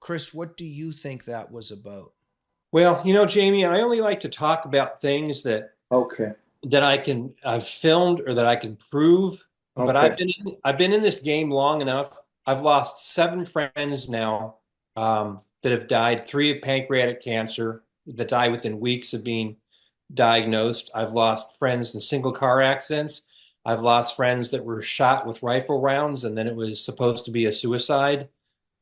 Chris, what do you think that was about? Well, Jamie, I only like to talk about things Okay. that I've filmed or that I can prove. But Okay. I've been in this game long enough. I've lost seven friends now that have died. Three of pancreatic cancer that die within weeks of being diagnosed. I've lost friends in single car accidents. I've lost friends that were shot with rifle rounds and then it was supposed to be a suicide.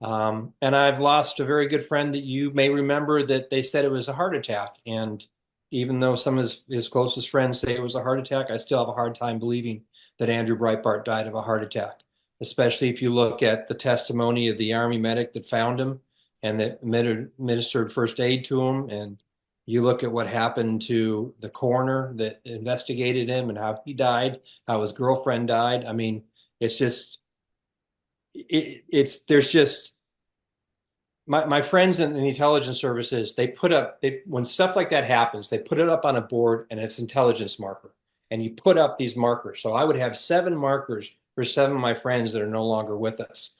And I've lost a very good friend that you may remember that they said it was a heart attack. And even though some of his closest friends say it was a heart attack, I still have a hard time believing that Andrew Breitbart died of a heart attack, especially if you look at the testimony of the Army medic that found him and that administered first aid to him. And you look at what happened to the coroner that investigated him and how he died, how his girlfriend died. I mean, it's just, there's just, my friends in the intelligence services, when stuff like that happens, they put it up on a board and it's intelligence marker. And you put up these markers. So I would have seven markers for seven of my friends that are no longer with us.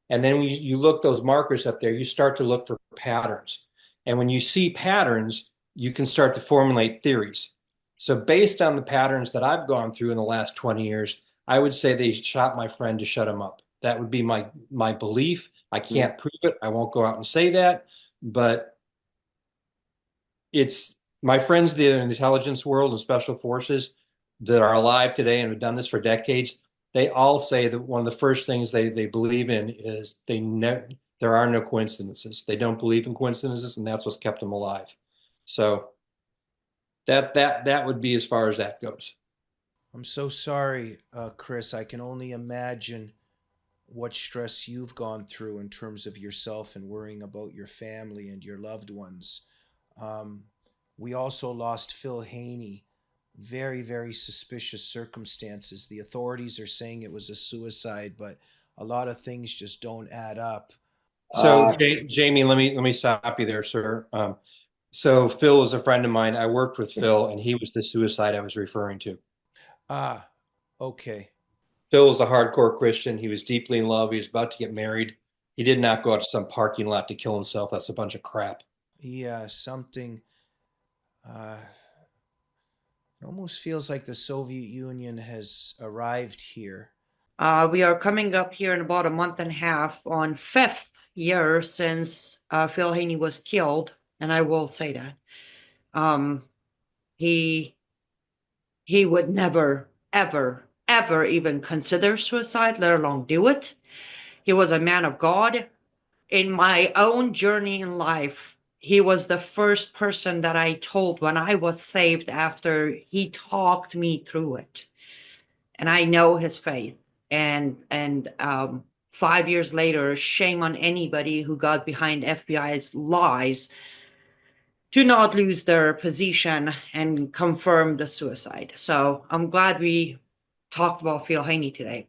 And then when you look those markers up there, you start to look for patterns. And when you see patterns, you can start to formulate theories. So based on the patterns that I've gone through in the last 20 years, I would say they shot my friend to shut him up. That would be my belief. I can't prove it. I won't go out and say that, but it's my friends that are in the intelligence world and special forces that are alive today and have done this for decades. They all say that one of the first things they believe in is there are no coincidences. They don't believe in coincidences, and that's what's kept them alive. So that would be as far as that goes. I'm so sorry, Chris. I can only imagine what stress you've gone through in terms of yourself and worrying about your family and your loved ones. Um, we also lost Phil Haney. Very, very suspicious circumstances. The authorities are saying it was a suicide, but a lot of things just don't add up. So, Jamie, let me stop you there, sir. So Phil was a friend of mine. I worked with Phil, and he was the suicide I was referring to. Ah, okay. Phil was a hardcore Christian. He was deeply in love. He was about to get married. He did not go out to some parking lot to kill himself. That's a bunch of crap. Yeah, something. Uh, it almost feels like the Soviet Union has arrived here. We are coming up here in about a month and a half on fifth year since Phil Haney was killed, and I will say that. Um, he he would never, ever, ever even consider suicide, let alone do it. He was a man of God. In my own journey in life, he was the first person that I told when I was saved after he talked me through it. And I know his faith. And 5 years later, shame on anybody who got behind FBI's lies to not lose their position and confirm the suicide. So I'm glad we talked about Phil Haney today.